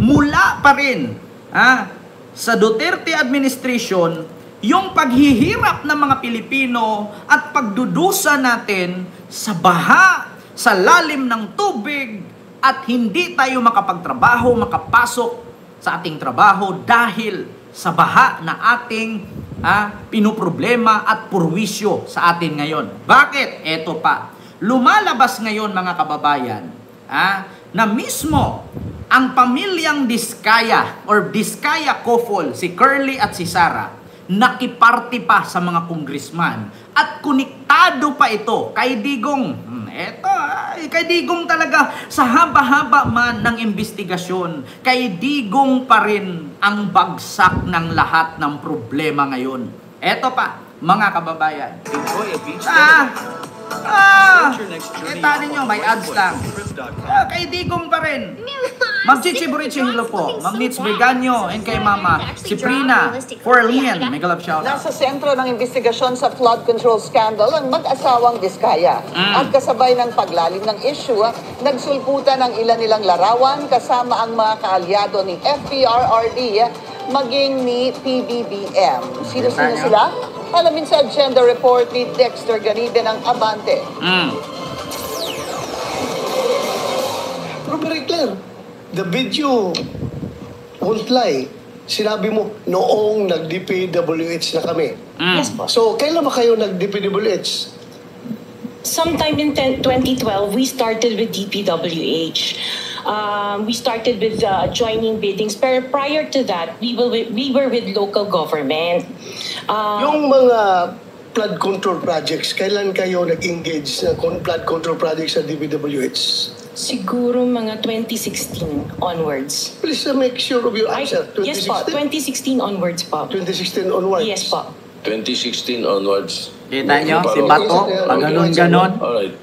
mula pa rin sa Duterte administration, yung paghihirap ng mga Pilipino at pagdudusa natin sa baha, sa lalim ng tubig, at hindi tayo makapagtrabaho, makapasok sa ating trabaho dahil sa baha na ating pinoproblema at purwisyo sa atin ngayon. Bakit? Eto pa. Lumalabas ngayon mga kababayan na mismo ang pamilyang Diskaya or Diskaya couple, si Curly at si Sara, nakiparte pa sa mga congressman at konektado pa ito kay Digong. Kay Digong talaga sa haba-haba man ng investigasyon. Kay Digong pa rin ang bagsak ng lahat ng problema ngayon. Eto pa, mga kababayan. Kita ninyo, may ads lang. Kay Digong pa rin. Ma'am Chichi Burichi, hello po. Ma'am Nitz Briganyo, and kay Mama Ciprina Forlian, mega love shout out. Nasa sentro ng investigasyon sa flood control scandal ang mag-asawang Diskaya. At kasabay ng paglalim ng issue, nagsulputan ng ilan nilang larawan kasama ang mga kaalyado ni FPRRD maging ni PBBM. Sino-sino sila? Alamin sa agenda report ni Dexter Ganide ng Abante. Pero very clear. The video won't lie. Sinabi mo, noong nag-DPWH na kami. Yes po. So, kailan ba kayo nag-DPWH? Sometime in 2012, we started with DPWH. We started with joining biddings. Pero prior to that, we were with local government. Yung mga flood control projects, kailan kayo nag-engage sa flood control projects sa DPWH? Siguro mga 2016 onwards. Please make sure of your answer. Yes po, 2016 onwards po. 2016 onwards? Yes po. 2016 onwards. Kita nyo, si Bato, pag ganon-ganon. Alright.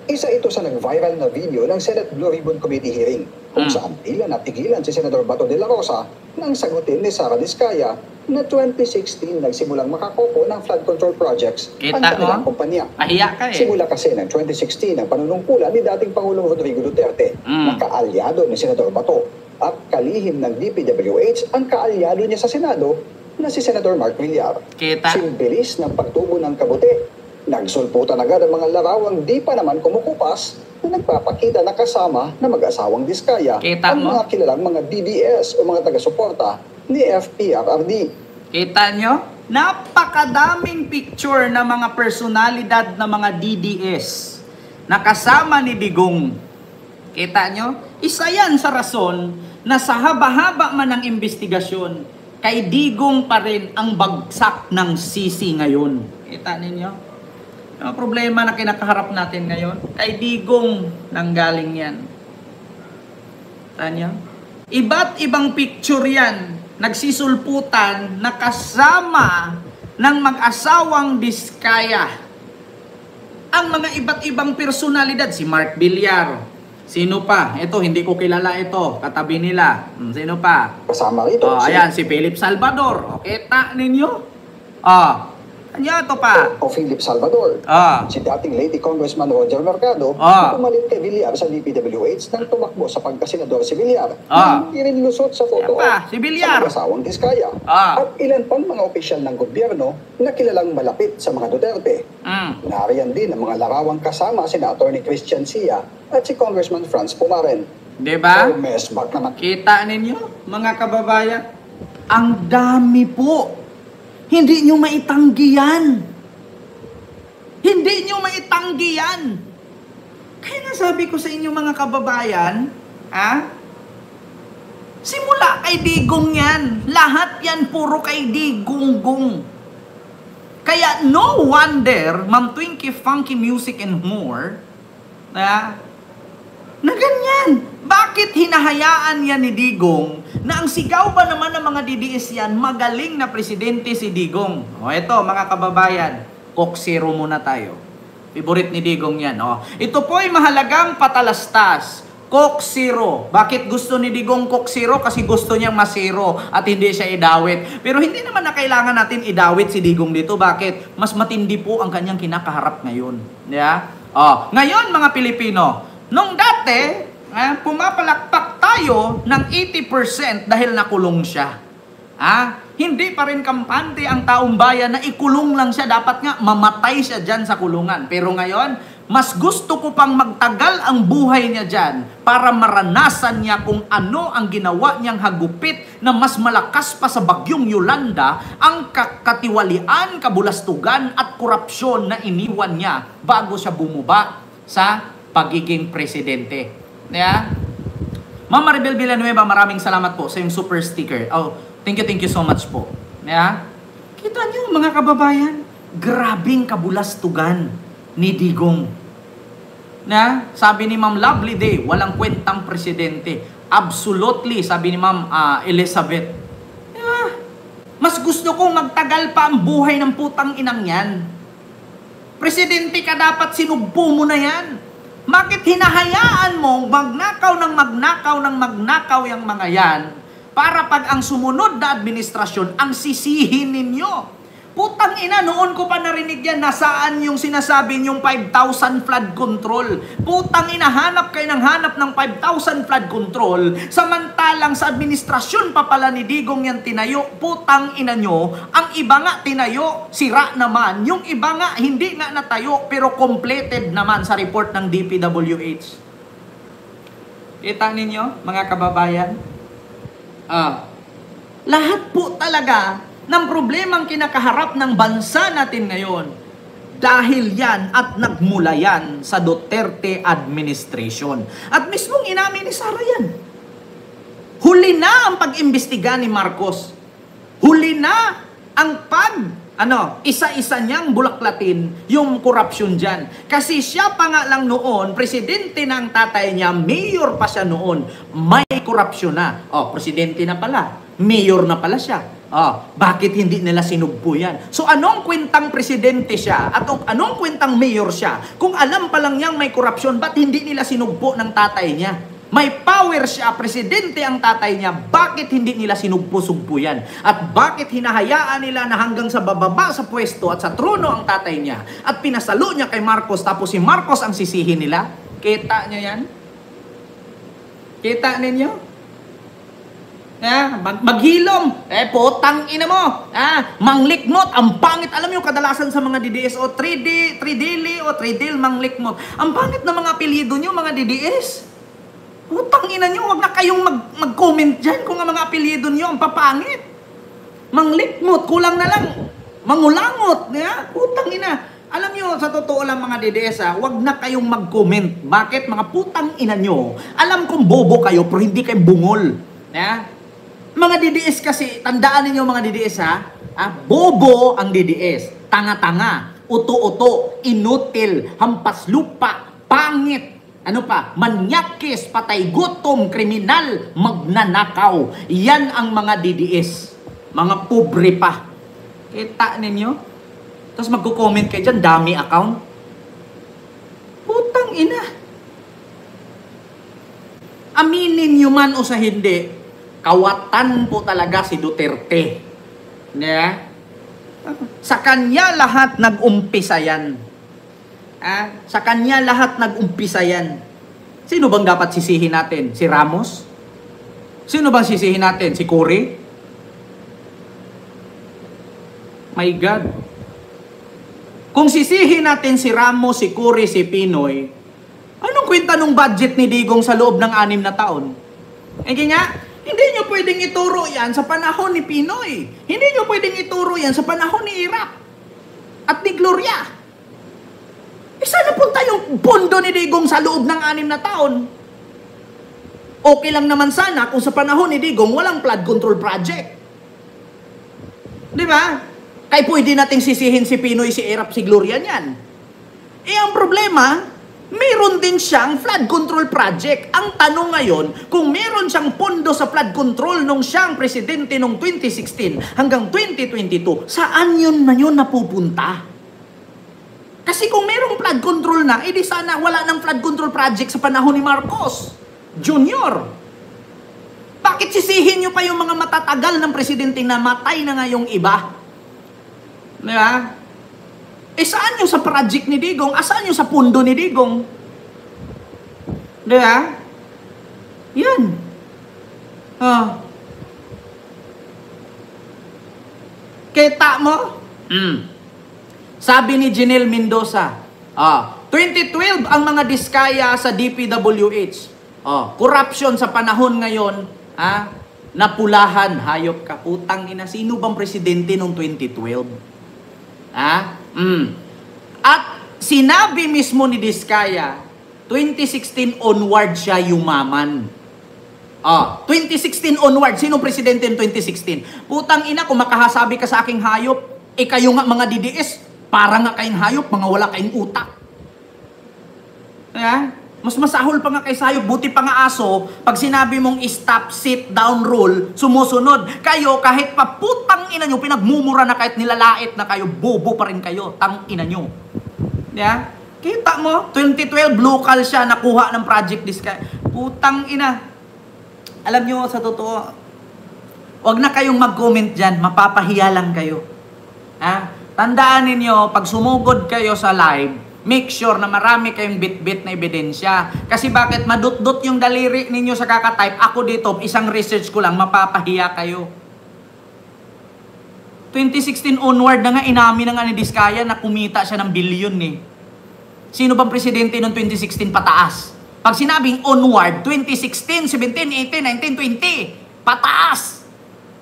Isa ito sa nag-viral na video ng Senate Blue Ribbon Committee hearing kung saan tila natigilan si Senador Bato de la Rosa nang sagutin ni Sara Diskaya na 2016 nagsimulang makakoko ng flood control projects ang kanilang kumpanya. Ahiya ka eh. Simula kasi ng 2016 ang panunungkulan ni dating Pangulong Rodrigo Duterte na kaalyado ni Senador Bato at kalihim ng DPWH ang kaalyado niya sa Senado na si Senador Mark Villar. Simbilis ng pagtubo ng kabute. Nagsulputan agad ang mga larawang di pa naman kumukupas na nagpapakita na kasama na mag-asawang Diskaya ang mga kilalang mga DDS o mga taga-suporta ni FPRRD. Kita nyo? Napakadaming picture na mga personalidad na mga DDS na kasama ni Digong. Kita nyo? Isa yan sa rason na sa haba-haba man ng investigasyon, kay Digong pa rin ang bagsak ng sisi ngayon. Kita ninyo? Ang problema na kinakaharap natin ngayon, kay Digong nanggaling yan. Tanya? Iba't ibang picture yan, nagsisulputan na kasama ng mag-asawang Diskaya. Ang mga iba't ibang personalidad, si Mark Villar. Sino pa? Ito, hindi ko kilala ito. Katabi nila. Sino pa? Kasama rito. Ayan, si Philip Salvador. Kita ninyo? Ano ito pa? O Philip Salvador. Si dating Lady Congressman Roger Mercado na pumalit kay Villar sa DPWH nang tumakbo sa pagkasenador si Villar. Hindi rin lusot sa photo si Villar. Sa mag-asawang Diskaya. At ilan pang mga opisyal ng gobyerno na kilalang malapit sa mga Duterte. Nariyan din ang mga larawang kasama si Atty. Christian Sia at si Congressman Franz Pumaren. Diba? Naman. Kita ninyo, mga kababayan? Ang dami po. Hindi nyo maitanggi yan. Hindi nyo maitanggi yan. Kaya nasabi ko sa inyo mga kababayan, simula kay Digong yan. Lahat yan puro kay Digong-gong. Kaya no wonder, Ma'am Twinkie Funky Music and More, na ganyan. Bakit hinahayaan yan ni Digong na ang sigaw ba naman ng mga DDS yan, magaling na presidente si Digong? O eto mga kababayan, Coke Zero muna tayo. Favorite ni Digong yan. Ito po ay mahalagang patalastas. Coke Zero. Bakit gusto ni Digong Coke Zero? Kasi gusto niyang masiro at hindi siya idawit. Pero hindi naman na kailangan natin idawit si Digong dito. Bakit? Mas matindi po ang kanyang kinakaharap ngayon. Yeah? Ngayon mga Pilipino, nung dati, pumapalakpak tayo tayo ng 80% dahil nakulong siya. Hindi pa rin kampante ang taong bayan na ikulong lang siya. Dapat nga mamatay siya dyan sa kulungan. Pero ngayon, mas gusto ko pang magtagal ang buhay niya dyan para maranasan niya kung ano ang ginawa niyang hagupit na mas malakas pa sa bagyong Yolanda, ang katiwalian, kabulastugan at korupsyon na iniwan niya bago siya bumaba sa pagiging presidente. Yeah? Ma'am Maribel Villanueva, maraming salamat po sa yung super sticker. Thank you so much po. Yeah? Kita niyo mga kababayan, grabing kabulastugan ni Digong. Sabi ni Ma'am Lovely Day, walang kwentang presidente. Absolutely, sabi ni Ma'am Elizabeth. Mas gusto kong magtagal pa ang buhay ng putang inang yan. Presidente ka, dapat sinugpo mo na yan. Bakit hinahayaan mo magnakaw yung mga yan para pag ang sumunod na administrasyon ang sisihin ninyo? Putang ina, noon ko pa narinig yan, nasaan yung sinasabi yung 5,000 flood control. Putang ina, hanap kayo ng 5,000 flood control, samantalang sa administrasyon pa pala ni Digong yan tinayo. Putang ina nyo, ang iba nga tinayo, sira naman. Yung iba nga, hindi nga natayo, pero completed naman sa report ng DPWH. Kita ninyo, mga kababayan? Lahat po talaga ng problemang kinakaharap ng bansa natin ngayon, dahil yan at nagmula yan sa Duterte administration. At mismong inamin ni Sara yan. Huli na ang pag-imbestiga ni Marcos. Huli na ang isa-isa niyang bulaklatin yung korupsyon dyan. Kasi siya pa nga lang noon, presidente na ang tatay niya, mayor pa siya noon, may korupsyon na. Presidente na pala, mayor na pala siya. Bakit hindi nila sinugpo yan? So anong kwentang presidente siya at anong kwentang mayor siya? Kung alam pa lang niyang may korupsyon, ba't hindi nila sinugpo ng tatay niya? May power siya, presidente ang tatay niya, bakit hindi nila sinugpo-sugpo yan? At bakit hinahayaan nila na hanggang sa bababa sa pwesto at sa trono ang tatay niya at pinasalo niya kay Marcos, tapos si Marcos ang sisihin nila? Kita niyo yan? Kita ninyo? Maghilom, potang ina mo, manglikmot, ang pangit. Alam niyo kadalasan sa mga DDS, 3D manglikmot, ang pangit na mga apelyido niyo mga DDS. Potang ina niyo, wag na kayong mag-comment dyan kung ang mga apelyido niyo ang papangit. Manglikmot, kulang na lang mangulangot, potang ina. Alam niyo, sa totoo lang mga DDS, wag na kayong mag-comment. Bakit? Mga putang ina niyo, alam kong bobo kayo pero hindi kayo bungol. Mga DDS kasi, tandaan niyo mga DDS bobo ang DDS, tanga-tanga, uto-uto, inutil, hampas lupa, pangit, manyakis, patay gutom, kriminal, magnanakaw. Yan ang mga DDS, mga pobre pa. Kita ninyo? Tapos magko-comment kayo dyan, dami account. Putang ina. Aminin nyo man o sa hindi, kawatan po talaga si Duterte. Sa kanya lahat nag-umpisa yan. Sa kanya lahat nag-umpisa yan. Sino bang dapat sisihin natin? Si Ramos? Sino bang sisihin natin? Si Cory? My God. Kung sisihin natin si Ramos, si Cory, si Pinoy, anong kwenta nung budget ni Digong sa loob ng 6 na taon? Hindi nyo pwedeng ituro yan sa panahon ni Pinoy. Hindi nyo pwedeng ituro yan sa panahon ni Iraq at ni Gloria. Saan napunta yung pondo ni Digong sa loob ng 6 na taon? Okay lang naman sana kung sa panahon ni Digong walang flood control project. Di ba? Kaya pwede nating sisihin si Pinoy, si Iraq, si Gloria niyan. Ang problema, meron din siyang flood control project. Ang tanong ngayon, kung meron siyang pondo sa flood control nung siyang presidente nung 2016 hanggang 2022, saan yun na yun napupunta? Kasi kung merong flood control na, edi sana wala ng flood control project sa panahon ni Marcos Jr. Bakit sisihin nyo pa yung mga matatagal ng presidente na matay na nga yung iba? Diba? Saan yung sa project ni Digong? Saan yung sa pundo ni Digong? Diba? Yan. Kita mo? Sabi ni Janelle Mendoza, 2012 ang mga diskaya sa DPWH. Corruption sa panahon ngayon, napulahan, hayop ka, putang ina. Sino bang presidente noong 2012? At sinabi mismo ni Diskaya, 2016 onward siya yumaman. 2016 onward, sino presidente in 2016? Putang ina, kung makahasabi ka sa aking hayop, kayo nga mga DDS, para nga kayong hayop, mga wala kayong utak. Mas masahol pa nga kay sayop, buti pa nga aso, pag sinabi mong stop, sit down rule, sumusunod. Kayo, kahit pa putang ina nyo, pinagmumura na kahit nilalait na kayo, bobo pa rin kayo, tang ina nyo. Kita mo, 2012, local siya, nakuha ng project Diskaya. Putang ina. Alam nyo, sa totoo, wag na kayong mag-comment dyan, mapapahiya lang kayo. Tandaan ninyo, pag sumugod kayo sa live, make sure na marami kayong bit-bit na ebidensya. Kasi bakit madut-dut yung daliri ninyo sa kakatype, ako dito, isang research ko lang, mapapahiya kayo. 2016 onward na nga, inamin na nga ni Diskaya na kumita siya ng bilyon Sino bang presidente noong 2016 pataas? Pag sinabing onward, 2016, 17, 18, 19, 20, pataas.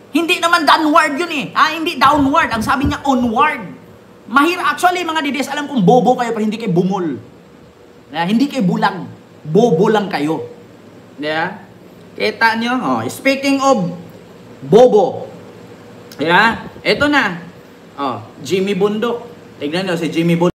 Hindi naman downward yun hindi downward. Ang sabi niya onward. Actually, mga DDS, alam kong bobo kayo, pero hindi kayo bumol. Hindi kayo bulang. Bobo lang kayo. Kita nyo? Speaking of bobo. Ito na. Jimmy Bundok. Tignan nyo si Jimmy Bundok.